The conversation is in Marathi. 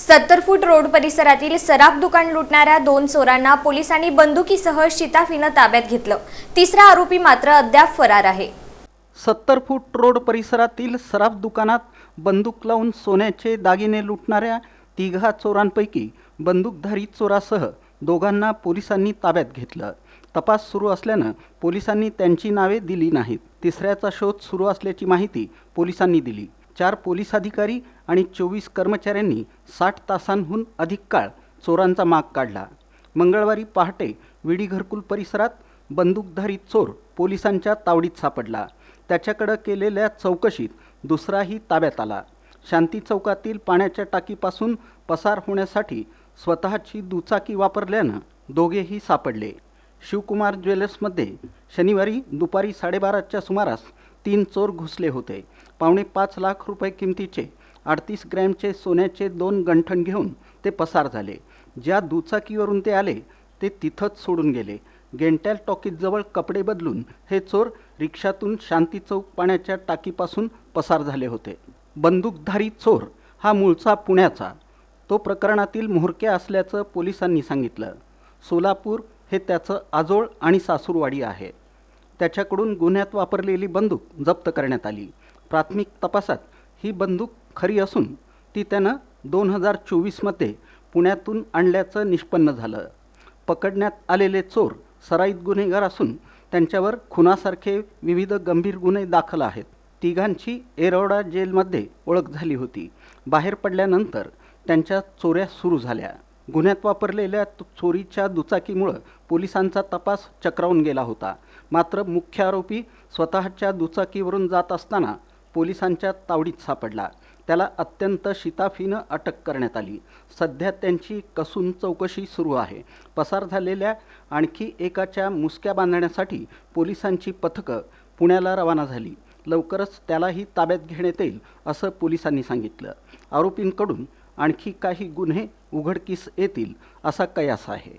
70 फूट रोड परिसरातील सराफ दुकान लुटणाऱ्या 2 चोरांना पोलिसांनी बंदुकीसह शिताफीनं ताब्यात घेतलं। तिसरा आरोपी मात्र अद्याप फरार आहे। 70 फूट रोड परिसरातील सराफ दुकानात बंदूक लावून सोन्याचे दागिने लुटणाऱ्या तिघा चोरांपैकी बंदूकधारी चोरासह दोघांना पोलिसांनी ताब्यात घेतलं। तपास सुरू असल्यानं पोलिसांनी त्यांची नावे दिली नाहीत। तिसऱ्याचा शोध सुरू असल्याची माहिती पोलिसांनी दिली। 4 पोलीस अधिकारी आणि 24 कर्मचाऱ्यांनी 60 तासांहून अधिक काळ चोरांचा माग काढला। मंगळवारी पहाटे विडी घरकुल परिसरात बंदूकधारी चोर पोलिसांच्या तावडीत सापडला। त्याच्याकडे केलेल्या चौकशीत दुसराही ताब्यात आला। शांती चौकातील पाण्याच्या टाकीपासून पसार होण्यासाठी स्वतःची दुचाकी वापरल्यानं दोघेही सापडले। शिवकुमार ज्वेलर्समध्ये शनिवारी दुपारी 12:30च्या सुमारास 3 चोर घुसले होते। 5.25 लाख रुपये किमतीचे 38 ग्रॅमचे सोन्याचे 2 गंठण घेऊन ते पसार झाले। ज्या दुचाकीवरून ते आले ते तिथंच सोडून गेले। गेंट्याल टॉकीजवळ कपडे बदलून हे चोर रिक्षातून शांती चौक पाण्याच्या टाकीपासून पसार झाले होते। बंदूकधारी चोर हा मूळचा पुण्याचा, तो प्रकरणातील म्होरक्या असल्याचं पोलिसांनी सांगितलं। सोलापूर हे त्याचं आजोळ आणि सासूरवाडी आहे। त्याच्याकडून गुन्ह्यात वापरलेली बंदूक जप्त करण्यात आली। प्राथमिक तपासात ही बंदूक खरी असून ती त्यानं 2024मध्ये पुण्यातून आणल्याचं निष्पन्न झालं। पकडण्यात आलेले चोर सराईत गुन्हेगार असून त्यांच्यावर खुनासारखे विविध गंभीर गुन्हे दाखल आहेत। तिघांची येरवडा जेलमध्ये ओळख झाली होती। बाहेर पडल्यानंतर त्यांच्या चोऱ्या सुरू झाल्या। गुन्ह्यात वापरलेल्या चोरीच्या दुचाकीमुळे पोलिसांचा तपास चक्रावून गेला होता। मात्र मुख्य आरोपी स्वतःच्या दुचाकीवरून जात असताना पोलिसांच्या तावडीत सापडला। त्याला अत्यंत शिताफीनं अटक करण्यात आली। सध्या त्यांची कसून चौकशी सुरू आहे। पसार झालेल्या आणखी एकाच्या मुसक्या बांधण्यासाठी पोलिसांची पथकं पुण्याला रवाना झाली। लवकरच त्यालाही ताब्यात घेण्यात येईल असं पोलिसांनी सांगितलं। आरोपींकडून आणखी काही गुन्हे उघडकीस येतील असा कयास आहे।